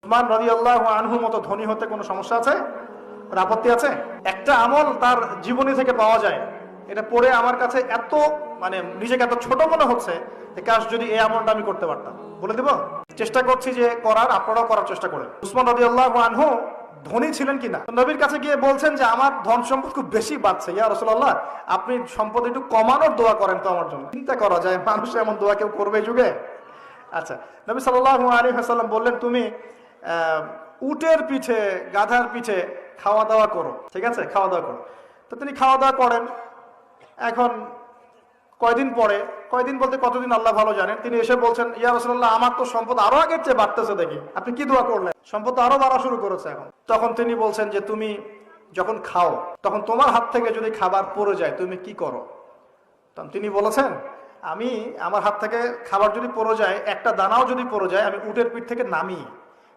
উসমান রাদিয়াল্লাহু আনহুর মতো ধনী হতে কোনো সমস্যা আছে, কোনো আপত্তি আছে? একটা আমল তার জীবনী থেকে পাওয়া যায়, এটা পড়ে আমার কাছে এত নিজেকে এত ছোট মনে হচ্ছে যে কাশ যদি এই আমলটা আমি করতে পারতাম। বলে দেব, চেষ্টা করছি যে করার, আপনারাও করার চেষ্টা করেন। উসমান রাদিয়াল্লাহু আনহু ধনী ছিলেন কিনা? নবীর কাছে গিয়ে বলছেন যে আমার ধন সম্পদ খুব বেশি বাড়ছে, ইয়া রাসূলুল্লাহ আপনি সম্পদ একটু কমানোর দোয়া করেন তো আমার জন্য। চিন্তা করা যায়, মানুষ এমন দোয়া কেউ করবে যুগে? আচ্ছা, নবী সাল্লাল্লাহু আলাইহি ওয়াসাল্লাম বললেন তুমি উটের পিঠে, গাধার পিঠে খাওয়া দাওয়া করো, ঠিক আছে, খাওয়া দাওয়া করো। তো তিনি খাওয়া দাওয়া করেন। এখন কয়দিন পরে, কয়দিন বলতে কতদিন আল্লাহ ভালো জানেন, তিনি এসে বলছেন ইয়া রাসূলুল্লাহ আমার তো সম্পদ আরো আগের চেয়ে বাড়তেছে, দেখি আপনি কি দোয়া করলেন, সম্পদ তো আরো বাড়া শুরু করেছে এখন। তখন তিনি বলছেন যে তুমি যখন খাও তখন তোমার হাত থেকে যদি খাবার পড়ে যায় তুমি কি করো? তখন তিনি বলেছেন আমি, আমার হাত থেকে খাবার যদি পড়ে যায়, একটা দানাও যদি পড়ে যায়, আমি উটের পিঠ থেকে নামি